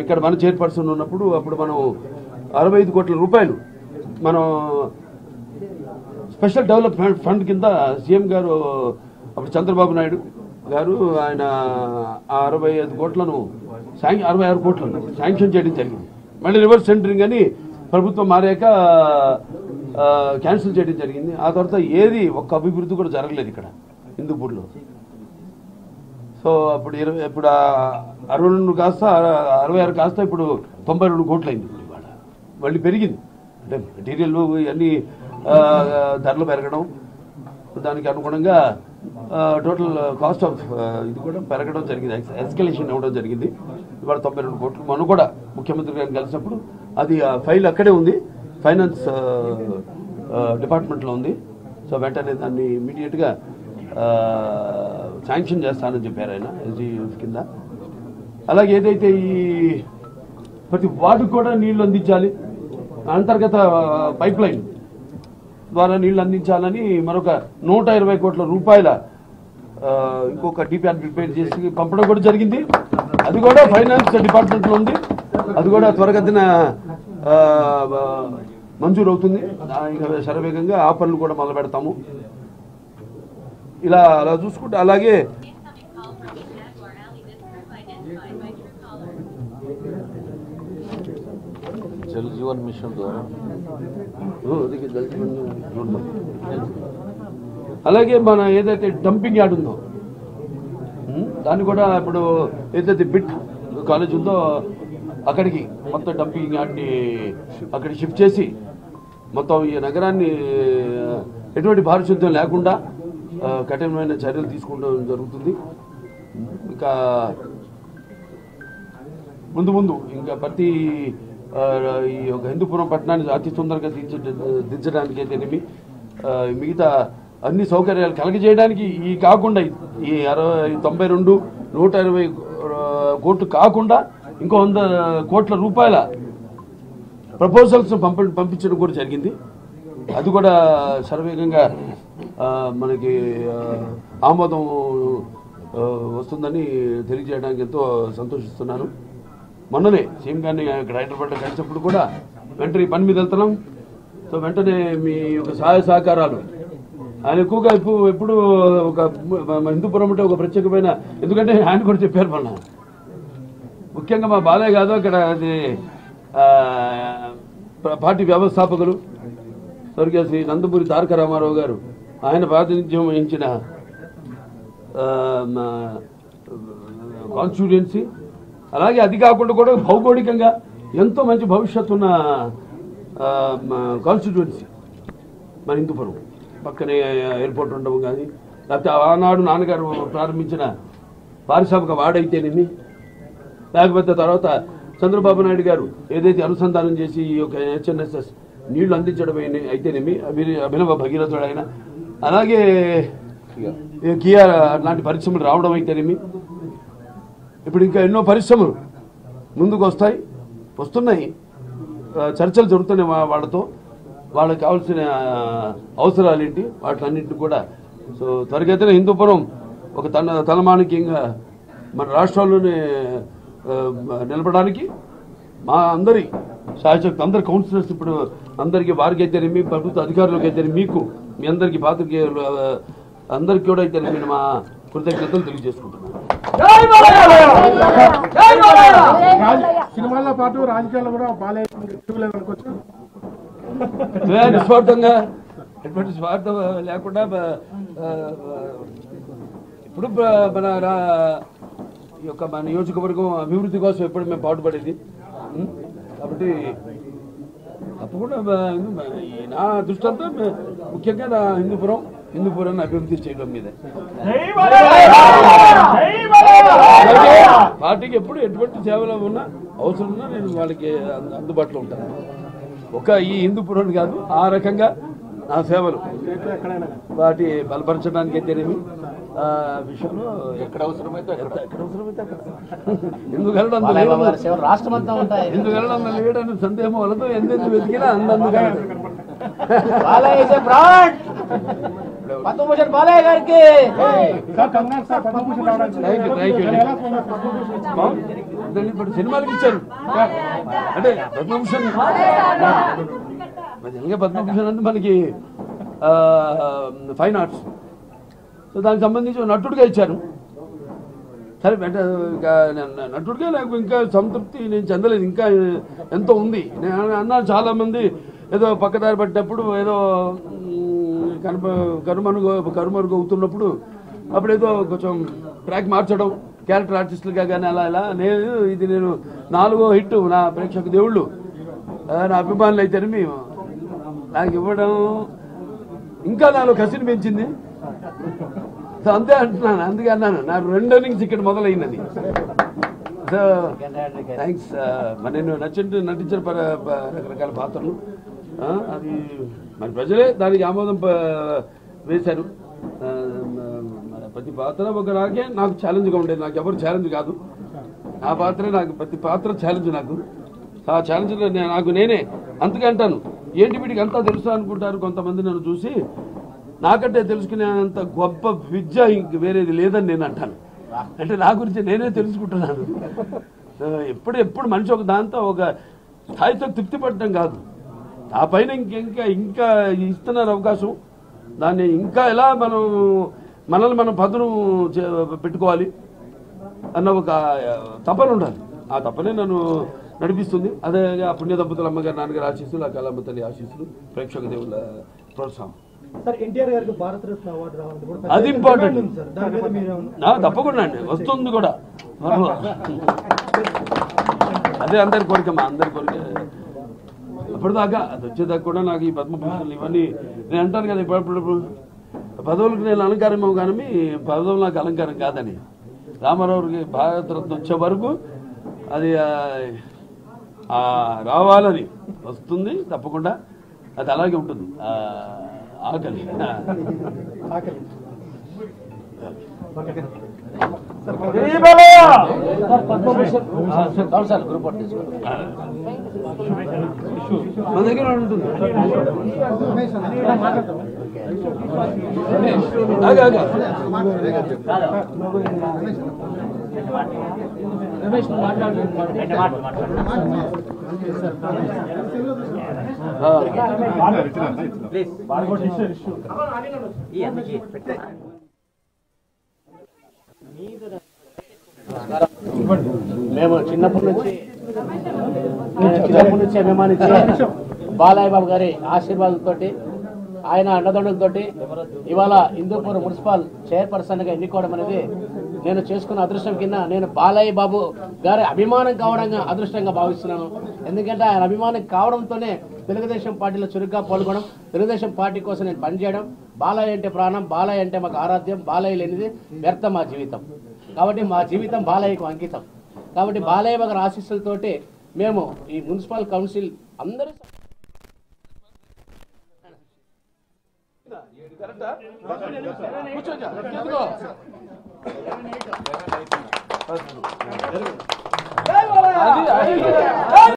ఇక్కడ మన చైర్పర్సన్ ఉన్నప్పుడు అప్పుడు మనం 65 కోట్ల రూపాయలు మనం స్పెషల్ డెవలప్మెంట్ ఫండ్ కింద సీఎం గారు అప్పుడు చంద్రబాబు నాయుడు గారు ఆయన 65 కోట్లను 66 కోట్లను శాంక్షన్ చేయడం జరిగింది. మళ్ళీ రివర్స్ టెండరింగ్ అని ప్రభుత్వం మారాక క్యాన్సిల్ చేయడం జరిగింది. ఆ తర్వాత ఏది ఒక్క అభివృద్ధి కూడా జరగలేదు ఇక్కడ హిందూపూర్లో. సో అప్పుడు 62 కాస్త 66 కాస్త ఇప్పుడు 92 కోట్లు అయింది. ఇప్పుడు ఇవాళ మళ్ళీ పెరిగింది. అంటే మెటీరియల్ ఇవన్నీ ధరలు పెరగడం, దానికి అనుగుణంగా టోటల్ కాస్ట్ ఆఫ్ ఇది కూడా పెరగడం జరిగింది, ఎస్కలేషన్ అవ్వడం జరిగింది. ఇవాళ 92 కోట్లు. మనం కూడా ముఖ్యమంత్రి గారిని కలిసినప్పుడు అది ఫైల్ అక్కడే ఉంది, ఫైనాన్స్ డిపార్ట్మెంట్లో ఉంది. సో వెంటనే దాన్ని ఇమీడియట్గా శాంక్షన్ చేస్తానని చెప్పారు ఆయన ఎస్డీఎఫ్ కింద. అలాగే ఏదైతే ఈ ప్రతి వార్డుకు కూడా నీళ్లు అందించాలి, అంతర్గత పైప్ లైన్ ద్వారా నీళ్లు అందించాలని మరొక 120 కోట్ల రూపాయల ఇంకొక డిపిఆర్ ప్రిపేర్ చేసి పంపడం కూడా జరిగింది. అది కూడా ఫైనాన్స్ డిపార్ట్మెంట్లో ఉంది. అది కూడా త్వరగతిన మంజూరు అవుతుంది. శరవేగంగా ఆ పనులు కూడా మొదలు పెడతాము. ఇలా అలా చూసుకుంటే అలాగే జల్ జీవన్ మిషన్ ద్వారా అలాగే మన ఏదైతే డంపింగ్ యార్డ్ ఉందో దాన్ని కూడా ఇప్పుడు ఏదైతే బిట్ కాలేజ్ ఉందో అక్కడికి మొత్తం డంపింగ్ యార్డ్ని అక్కడికి షిఫ్ట్ చేసి మొత్తం ఈ నగరాన్ని ఎటువంటి పారిశుద్ధ్యం లేకుండా కఠినమైన చర్యలు తీసుకోవడం జరుగుతుంది. ఇంకా ముందు ఇంకా ప్రతి ఈ యొక్క హిందూపురం పట్టణాన్ని అతి తొందరగా దించడానికి అయితేనేమి మిగతా అన్ని సౌకర్యాలు కలగజేయడానికి ఈ కాకుండా ఈ 92 120 కోట్లు కాకుండా ఇంకో 100 కోట్ల రూపాయల ప్రపోజల్స్ పంపించడం కూడా జరిగింది. అది కూడా శరవేగంగా మనకి ఆమోదం వస్తుందని తెలియజేయడానికి ఎంతో సంతోషిస్తున్నాను. మొన్ననే సీఎం గారిని ఇక్కడ హైదరాబాద్లో కలిసినప్పుడు కూడా వెంటనే పని మీద వెళ్తున్నాం. సో వెంటనే మీ యొక్క సహాయ సహకారాలు ఆయన ఎక్కువగా ఎప్పుడు ఒక హిందూపురం అంటే ఒక ప్రత్యేకమైన, ఎందుకంటే ఆయన కూడా చెప్పారు మన ముఖ్యంగా మా బాలయ్య కాదు అక్కడ అది పార్టీ వ్యవస్థాపకులు స్వర్గీయ శ్రీ నందమూరి తారక రామారావు గారు ఆయన ప్రాతినిధ్యం వహించిన కాన్స్టిట్యుయెన్సీ. అలాగే అది కాకుండా కూడా భౌగోళికంగా ఎంతో మంచి భవిష్యత్తు ఉన్న కాన్స్టిట్యుయెన్సీ మన హిందూపురం. పక్కనే ఎయిర్పోర్ట్ ఉండడం కానీ, లేకపోతే ఆనాడు నాన్నగారు ప్రారంభించిన పారిశ్రామిక వాడైతేనేమి, లేకపోతే తర్వాత చంద్రబాబు నాయుడు గారు ఏదైతే అనుసంధానం చేసి ఈ యొక్క హెచ్ఎన్ఎస్ఎస్ నీళ్లు అందించడం అయితేనేమి అభినవ భగీరథుడు అయినా, అలాగే కియా లాంటి పరిశ్రమలు రావడం అయితేనేమి, ఇప్పుడు ఇంకా ఎన్నో పరిశ్రమలు ముందుకు వస్తున్నాయి, చర్చలు జరుగుతున్నాయి వాళ్ళతో, వాళ్ళకి కావాల్సిన అవసరాలు ఏంటి వాటిలన్నింటినీ కూడా. సో త్వరగతిన హిందూపురం ఒక తలమానికంగా మన రాష్ట్రాల్లోనే నిలబడడానికి మా అందరి శాసకులు అందరి కౌన్సిలర్స్ ఇప్పుడు అందరికీ వారికి అయితేనేమి, ప్రభుత్వ అధికారులకు అయితేనే, మీకు మీ అందరికీ పాత్రికేయులు అందరికీ కూడా అయితేనే మా కృతజ్ఞతలు తెలియజేసుకుంటున్నాను. సినిమాల్లో పాటు రాజకీయాల్లో కూడా నిస్వార్థంగా ఎటువంటి స్వార్థం లేకుండా ఇప్పుడు మన ఈ యొక్క మన నియోజకవర్గం అభివృద్ధి కోసం ఎప్పుడు మేము పాటుపడేది. కాబట్టి తప్పకుండా నా దృష్టి అంతా ముఖ్యంగా నా హిందూపురాన్ని అభివృద్ధి చేయడం మీద. పార్టీకి ఎప్పుడు ఎటువంటి సేవలు ఉన్నా అవసరం ఉన్నా నేను వాళ్ళకి అందుబాటులో ఉంటాను. ఈ హిందూపురాన్ని కాదు, ఆ రకంగా నా సేవలు వాటి బలపరచడానికి అయితేనేమి విషయంలో ఎక్కడ అవసరమైతే అక్కడ ఎందుకు లేడని సందేహం వాళ్ళతో ఎందెందుకు వెతికినా అందందుగా బాలయ్య గారికి థ్యాంక్ యూ. ఇప్పుడు సినిమాలకు ఇచ్చారు అంటే పద్మభూషణ్ నిజంగా పద్మభూషణ్ అంటే మనకి ఫైన్ ఆర్ట్స్. సో దానికి సంబంధించి నటుడిగా ఇచ్చారు. సరే నటుడిగా నాకు ఇంకా సంతృప్తి నేను చెందలేదు, ఇంకా ఎంతో ఉంది. నేను అన్నాను చాలామంది ఏదో పక్కదారి పట్టినప్పుడు ఏదో కనుమరుగు అవుతున్నప్పుడు అప్పుడేదో కొంచెం ట్రాక్ మార్చడం క్యారెక్టర్ ఆర్టిస్టులుగా కానీ అలా నేను 4వ హిట్ నా ప్రేక్షక దేవుళ్ళు నా అభిమానులు అయితేనే నాకు ఇవ్వడం ఇంకా నాలో కసిని పెంచింది. సో అంతే అంటున్నాను, అందుకే అన్నాను నా 2 innings ఇక్కడ మొదలైందని. So thanks. మరి నేను నటించిన రకరకాల పాత్రలు అది మరి ప్రజలే దానికి ఆమోదం వేశారు. ప్రతి పాత్ర ఒక నాకు ఛాలెంజ్గా ఉండేది, నాకు ఎవరు ఛాలెంజ్ కాదు, నా పాత్రే నాకు, ప్రతి పాత్ర ఛాలెంజ్ నాకు. ఆ ఛాలెంజ్లో నాకు నేనే అంతగా అంటాను, ఏంటి వీడికి అంతా తెలుసు అనుకుంటారు కొంతమంది నన్ను చూసి. నాకంటే తెలుసుకునేంత గొప్ప విద్య ఇంక వేరేది లేదని నేను అంటాను. అంటే నా గురించి నేనే తెలుసుకుంటున్నాను. ఎప్పుడు మనిషి ఒక దాంతో ఒక స్థాయితో తృప్తి పడటం కాదు, ఆ పైన ఇంకా ఇస్తున్నారు అవకాశం, దాన్ని ఇంకా ఎలా మనల్ని మనం పదును పెట్టుకోవాలి అన్న ఒక తపన ఉండాలి. ఆ తపనే నన్ను నడిపిస్తుంది. అదే ఆ పుణ్య దంపతుల అమ్మగారు నాన్నగారు ఆశీస్సులు, ఆ కళమ్మ తల్లి ఆశీస్సులు, ప్రేక్షక దేవుళ్ళ ప్రోత్సాహం. అది ఇంపార్టెంట్. తప్పకుండా అండి, వస్తుంది కూడా. అదే అందరి కోరికమ్మా, అందరి కోరిక. అప్పటిదాకా అది వచ్చేదాకా కూడా నాకు ఈ పద్మభూషణలు ఇవన్నీ నేను అంటాను కదా, ఇప్పుడు పదవులకు నేను అలంకారం కానీ పదవులు నాకు అలంకారం కాదని. రామారావుకి భారతరత్న వచ్చే వరకు అది రావాలని వస్తుంది తప్పకుండా, అది అలాగే ఉంటుంది. ఆకలి మన దగ్గర ఉంటుంది. మేము చిన్నప్పటి నుంచి అభిమానించే బాలయ్య బాబు గారి ఆశీర్వాదంతో, ఆయన అండదండలతో ఇవాళ హిందూపూర్ మున్సిపల్ చైర్పర్సన్గా ఎన్నుకోవడం అనేది నేను చేసుకున్న అదృష్టం కింద నేను బాలయ్య బాబు గారి అభిమానం కావడంగా అదృష్టంగా భావిస్తున్నాను. ఎందుకంటే ఆయన అభిమానం కావడంతోనే తెలుగుదేశం పార్టీలో చురుగ్గా పాల్గొనడం, తెలుగుదేశం పార్టీ కోసం నేను పనిచేయడం. బాలయ్య అంటే ప్రాణం, బాలయ్య అంటే మాకు ఆరాధ్యం, బాలయ్య లేనిది వ్యర్థం మా జీవితం. కాబట్టి మా జీవితం బాలయ్యకు అంకితం. కాబట్టి బాలయ్య గారి ఆశీస్సులతోటి మేము ఈ మున్సిపల్ కౌన్సిల్ అందరూ అది